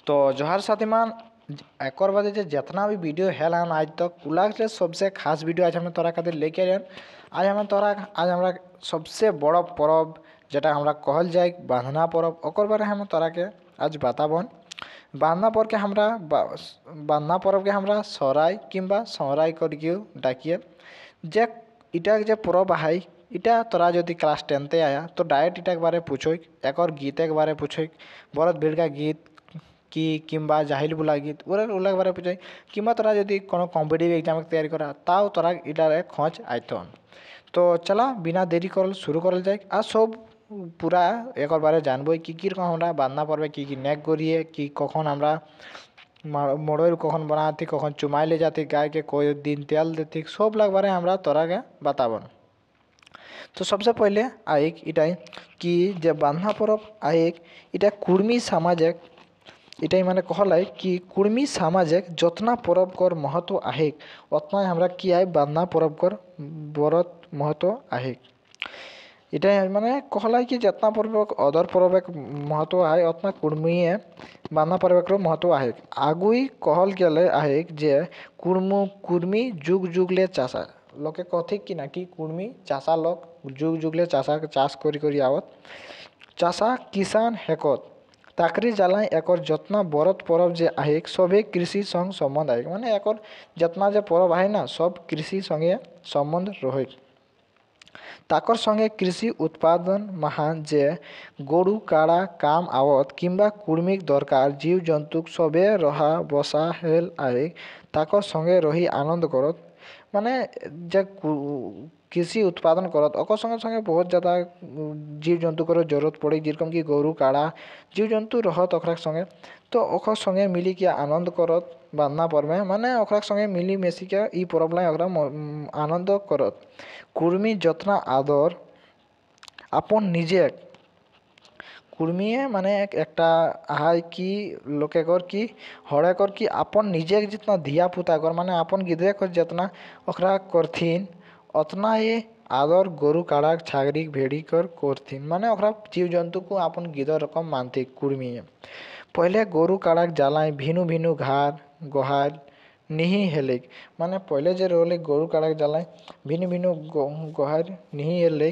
तो जोहार साथीमान एक और बाद जितना भी वीडियो हेलान आज तक उला से सबसे खास वीडियो आज हमें तोरा खातिर लेके आएन। आज हमरा सबसे बड़ा पर्व जेटा हमरा कहल जाए बांधना पर्व ओकर बारे हम तोरा के आज बताबन। बांधना पर्व के हमरा सराय किंबा सराय करके डाकिए जे इटा जे पर्व है इटा तोरा यदि क्लास 10 आया तो डायरेक्ट इटा के बारे पूछो एक और गीत के बारे पूछो बरत भीड़ का गीत कि किंबा जाहिल बुला गीत उला बारे पूछे किंबा तोरा यदि कोनो कॉम्पिटिटिव एग्जाम की तैयारी करा ताओ तोरा इटारे खोज आइथन। तो चला बिना देरी करल शुरू करल जाए आ सब पूरा एक और बारे जानबो कि रकम हमरा बांधना पड़बे कि नेक करिए कि कखन हमरा मड़ोर कखन बनाती कखन चुमाई ले जाती गाय के कोई दिन तेल देती सब लग बारे हमरा तोरा के बताबन। तो सबसे पहले आइक इटा कि जब बांधना पर्व आइक इटा कुर्मी समाजक इटाई माने कहलाई कि कुर्मी समाजक जतना पर्व कर महत्व आहे उतना हमरा कि आए बांधना पर्व कर बरत महत्व आहे। इटाई माने कहलाई कि जितना पर्व अदर पर्व महत्व आहे उतना कुर्मी बांधना पर्व कर महत्व आहे। आगुई कहल गेले आहे जे कुर्मी जुग जुग ले चाषा लोके कथी कि ना कि कुर्मी चाषा लोग जुग जुग ले चाष करी आवत चाषा किसान हेकत ताकरी जालाई एक जतना बरत पर्व जे आहे सभी कृषि संग संबंध आहे माने एक जितना जे पर्व आहे ना सब कृषि संगे संबंध रहे ताकर संगे कृषि उत्पादन महान जे गरु काड़ा काम आवत किंबा कुर्मिक दरकार जीव जंतुक सबे रहा बसा हेल आहे ताकर संगे रही आनंद करत माने जे कृषि उत्पादन करत ओकर संगे संगे बहुत ज़्यादा जीव जंतु कर जरूरत पड़े जेरकम कि गरु काड़ा जीव जंतु रहत ओकरा संगे तो ओकर संगे मिली के आनंद करत बांधना पर्व में माने ओकरा संगे मिली मेसी के ई पर्व लाई ओकरा आनंद करत कुर्मी जतना आदर अपन निजे कुर्मिए माने एकटा हाय कि लोकेकर कि हड़ेकर कि अपन निजे जितना धिया पुता कर माने अपन गिदे कर जितना ओकरा करथिन उतना ये आदर गरु काड़ा छागरी भेड़ी कर करथिन माने ओकरा जीव जंतु को अपन गिदर रकम मानते कुर्मी पहले गरु काड़ा जालाई भिनु भिनु घार गोहार निही हेले माने पहले जे रोले गरु काड़ा जालाई भिनु भिनु गोहार निही हेले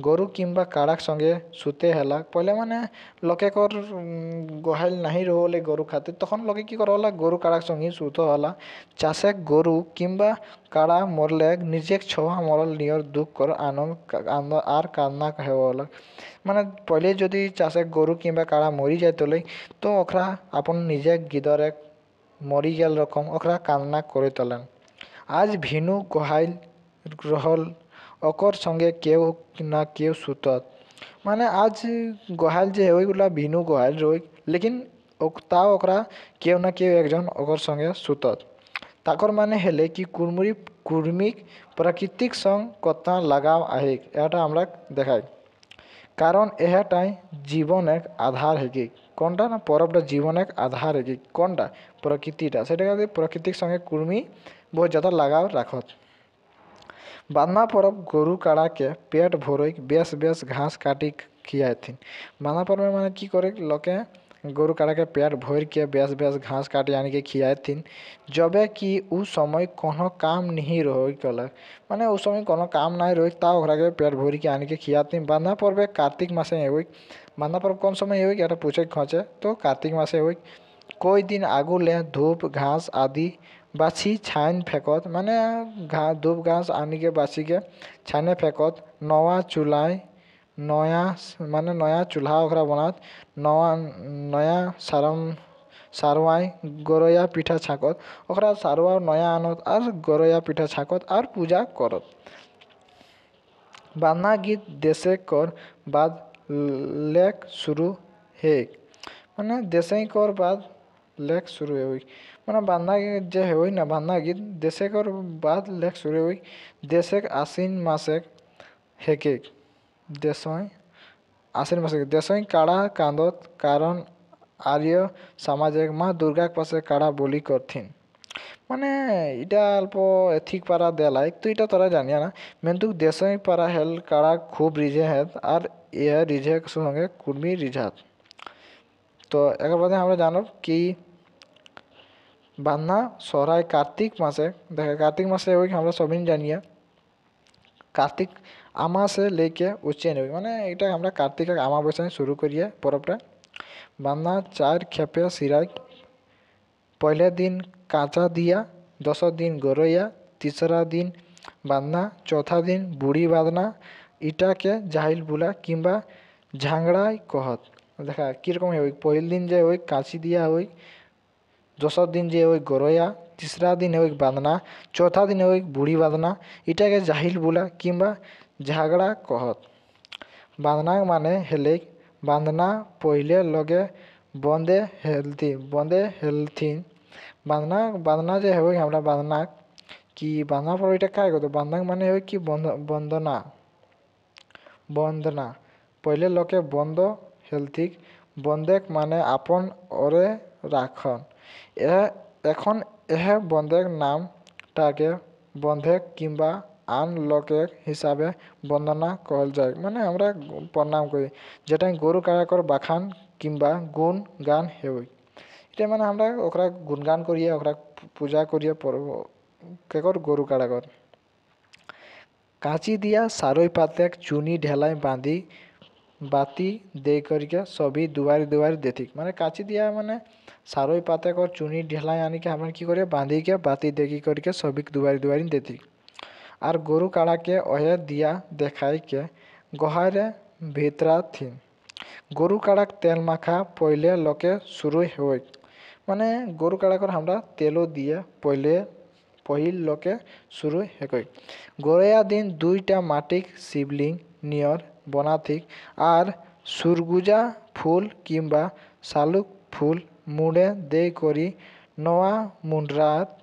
गरु किंबा काड़ा संगे सुते हेला पहले माने लोके कर गोहाल नहीं रोले गरु खातिर तखन लोके कि करला गरु काड़ा संगे सुतो होला चाषे गरु किंबा काड़ा मरले निजे छवा मरल नियर दुख कर आनंद आर कामना हेवला माने पहले जदि चाषे गरु किंबा काड़ा मरी जातले तो ओकरा अपन निजे गिदरे मरी गेल रकम ओकरा कामना करे तलन आज भिनु गोहाल रहल ओकर संगे केव ना केव सुतत माने आज गोहाल जे होइला भिनु गोहाल रोई लेकिन ओकरा केव ना केव एकजन ओकर संगे सुतत ताकर माने हेले कि कुर्मिक प्राकृतिक संग कतना लगाव आहे एटा हमरा देखाय कारण एटाई जीवन एक आधार है कि कोनटा ना पर्वटा जीवन एक आधार है कि कोनटा प्रकृतिटा सेटा प्राकृतिक संगे कुर्मी बहुत ज़्यादा लगाव राखत। बांधना पर्व गरु काड़ा के पेट भरोई बेस बेस घास काटी खियाथिन बांधना पर्व में माने की करे लोके गरु काड़ा के पेट भर के बेस बेस घास काटी आनी के खियाथिन जबे कि उ समय कोनो काम नहीं रही कलक माने उस समय कोनो काम नहीं रही ता ओकरा के पेट भर के आनी के खियाथिन। बांधना पर्व कार्तिक मासे होई बांधना पर्व कौन समय होई एटा पूछे खोचे तो कार्तिक मासे होई कोई दिन आगू ले धूप घास आदि बाछी छान फेंकत माने धूप घास आनी के बाछी के छाने फेंकत नया चूल्हा ओकरा बनत नया सारवाई गरया पीठा छाकत ओकरा सारवा नया आनत और गरया पीठा छाकत और पूजा करत। बांधना गीत देशे कर बाद लेक शुरू है माने देशे कर बाद लेक शुरू हुई माने बांधना जे हुई ना बांधना गीत देशे कर बाद लेक शुरू हुई देशे आसीन मासे हेके देशों आसीन मासे देशों काड़ा कांदत कारण आर्य सामाजिक माँ दुर्गा के पासे काड़ा बोली करथिन माने इटा अल्प एथिक पारा देला तो इटा तोरा जानिया ना मेंतु देशों पारा हेल काड़ा खूब रिझे है और यह रिझे संगे कुर्मी रिझात তো এর বাদে আমরা জানব কি বান্না সরাই কার্তিক মাসে দেখে কার্তিক মাসে ওই আমরা সবিন জানিয়ে কার্তিক আমাসে लेके उच्चैन মানে এটা আমরা কার্তিক আমাবস্যা শুরু করিয়ে পরবটা বান্না 4 খেপে সিরাই पहले दिन काचा दिया, दूसरा दिन गोरैया, तीसरा दिन बांधना, चौथा दिन बुढ़ी बांधना, इटा के जाहिल बुला किंबा झांगड़ाई कहत देखा कीरकम है पहल दिन जे ওই কাঁচি দিয়া ওই दूसरा दिन जे ওই गोरैया, तीसरा दिन है बांधना, चौथा दिन है बुढ़ी बांधना, इटा के जाहिल बुला किंबा झागड़ा कहत बांधना माने हेले बांधना पहले लगे बंदे हेल्थी बांधना बांधना जे है हमरा बांधना कि बांधना पर এটা काय করতে बांधना মানে হয় কি বন্দনা বন্দনা পहिले লোকে বন্ধ হেলথিক বন্দেক মানে আপন ওরে রাখন এখন বন্দেক নামটাকে বন্ধেক কিংবা আন লোকের হিসাবে বন্দনা कहल যায় মানে আমরা প্রণাম করি যেটা গরু কাড়াকর বাখান কিংবা গুণ গান হেই এটা মানে আমরা ওকরা গুণগান করিয়ে ওকরা পূজা করিয়ে কেকর গরু কাড়াকর কাঁচি দিয়া সারই পাতে চুনি ঢেলাই বাঁধি বাতি দে করিকে সবই দুয়ারি দুয়ারি দেথিক মানে কাঁচি দিয়া মানে সারই পাতে কর চুনি ঢেলাই আনিকে আমরা কি করে বাঁধিকে বাতি দেখি করিকে সবই দুয়ারি দুয়ারি দেথিক আর গরু কাড়াকে ওহে দিয়া দেখাইকে গহারে ভিতরা থিন গরু কাড়াক তেল মাখা পहिले লোকে শুরু হয় মানে গরু কাড়াকর আমরা তেলও দিয়ে पहिल लोके शुरू हेकई गोरैया दिन दुईटा माटिक शिवलिंग नियर बनाथिक आर सुरगुजा फूल किंबा शालुक फूल मुड़े दे करी नवा मुंडरात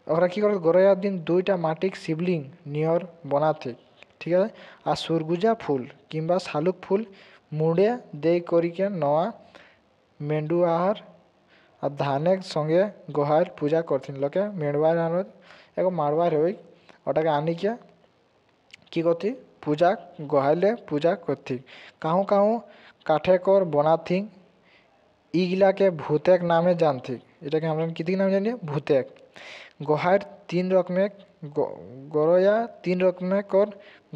ओकरा की करे गोरैया दिन दुईटा माटिक शिवलिंग नियर बनाथिक ठीक है আর সুরগুজা ফুল কিংবা শালুক ফুল মুড়ে দে করিকে নয়া মেন্ডুয়ার আর ধানের সঙ্গে গোহার পূজা করতেন লোকে মেড়বার আনত এক মারবার হই ওটাকে আনিকে কি করতি পূজা গোহাইলে পূজা করতি কাহু কাহু কাঠে কর বনাথি ইগলাকে ভূতেক নামে জানতি এটাকে আমরা কি নামে জানি ভূতেক গোহার 3 রকমের গরয়া 3 রকমের কর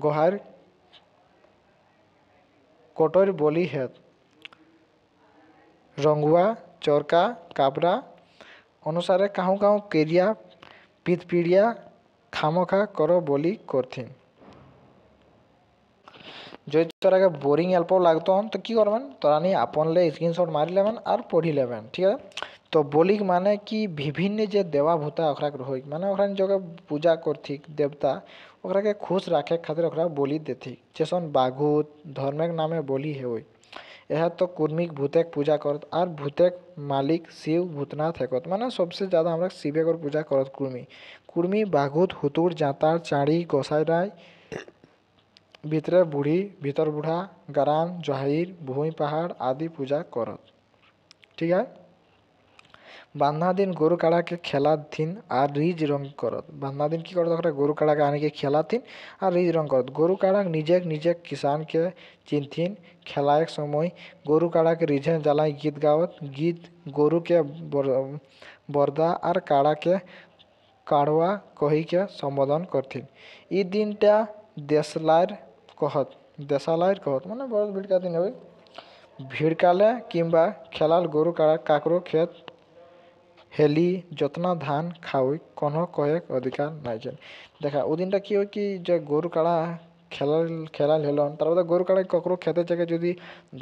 গোহার कोटर बोली है रंगुआ चरका काबरा अनुसारे काहू काहू केरिया पितपिड़िया खामोखा करो बोली करथिन যদি তোরাকে বোরিং অল্প লাগতো তো কি করবেন তোরা নিয়ে আপনলে স্ক্রিনশট মারি লেবেন আর পড়ি লেবেন ঠিক আছে তো বলিক মানে কি বিভিন্ন যে দেवा भूता ओकरा रही माने ओकरा जगह पूजा करथिक देवता ओकरा के खुश राखे खातिर ओकरा बोली देथिक जैसन बाघुत धर्मेक नामे बोली है यह तो कुर्मिक भूतेक पूजा करत और भूतेक मालिक शिव भूतनाथ हेकत माने सबसे ज़्यादा हमरा शिवे कर पूजा करत कुर्मी बाघुत हुतुर जातार चाड़ी गोसाई राय भीतरे बुढ़ी भीतर बुढ़ा गराम जहाहिर भूमि पहाड़ आदि पूजा करत ठीक है बांधा दिन गरु काड़ा के खेला थीन और रिज रंग करत बांधा दिन की करत गरु काड़ा के आने के खेला थीन और रिज रंग करत गरु काड़ा निजे किसान के चिन्थिन खेलाए समय गरु काड़ा के रिझे जलाई गीत गावत गीत गरु के बरदा और काड़ा के काड़वा कही के संबोधन करथिन ई दिनटा देशलार कहत माने बहुत भीड़ का दिन है भीड़ काले किंबा खेलाल गरु काड़ा काकरो खेत हेली जतना धान खाओई कोनो कहेक अधिकार नाई देखा ओ दिन कि कि गरु काड़ा खेलाल हेलन तार गरु काड़ा ककरो खेते जगह जदि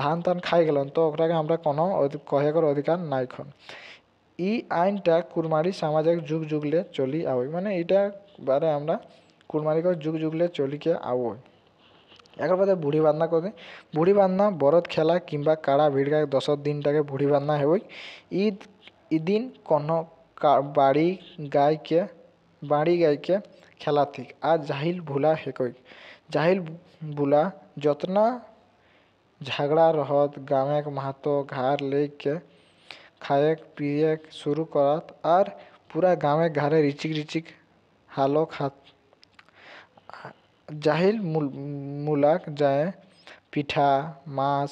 धान तान खाई गलन तो ओकरा के हमरा कोनो कहेकर अधिकार नाई खन ई आईनटा कुरमारी सामाजिक जुग जुगले चली आवई माने इटा बारे हमरा कुरमारी को जुग जुगले चली के आवई एक बादे बुढ़ी बांधना कर बुढ़ी बांधना बरद खेला किंबा काड़ा भिड़का 10 दिनटाके बुढ़ी बांधना है ईद दिन कोनो बाड़ी गाय के खेला थी आज जाहिल भूला है कोई जाहिल भूला जतना झगड़ा रहत गाँव के महतो घर लेके खाए पिए शुरू करत और पूरा गाँव घरे रिचिक हालो खात जाहिल मुलाक जाए पिठा मांस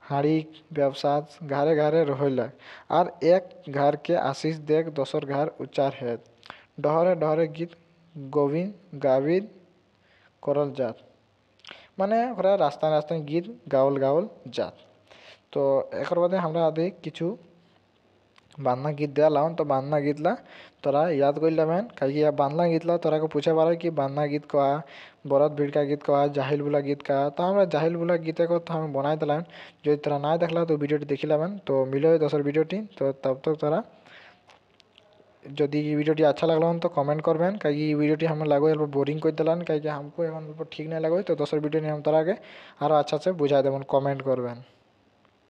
হাঁড়ি ব্যবসা ঘরে ঘরে রহিলা, আর এক ঘরকে আশিস দেখ দশর ঘর উচ্চার হেত, ডহরে ডহরে গীত গোবিন্দ গাবিদ করল জাত। মানে ওরা রাস্তায় রাস্তায় গীত গাওল গাওল জাত। তো একর বাদে আমরা আদি কিছু বান্না গীত দেওয়ালাম। তো বান্না গীতলা তোরা ইয়াদ করলামেন, কাজে বান্না গীতলা তোরাকে পুছে পারে কি বান্না গীত কয়া, বরদ ভিড়কা গীত কয়া, জাহিল বুলা গীত কয়া। তো আমরা জাহিল বুলা গীতে কথা আমি বনাই দিলাম। যদি তোরা নাই দেখলা তো ভিডিওটি দেখিলামেন। তো মিলে দোসর ভিডিওটি। তো তব তক তোরা যদি ভিডিওটি अच्छा लगला तो कमेंट करबेन, कहीं वीडियोटी हमें लगो अल्प बोरिंग कर दिलान, कहीं हमको ठीक नहीं लगो। तो दोसर वीडियो नहीं हम तोरा के आरो अच्छा से बुझा देवन, कमेंट करबेन।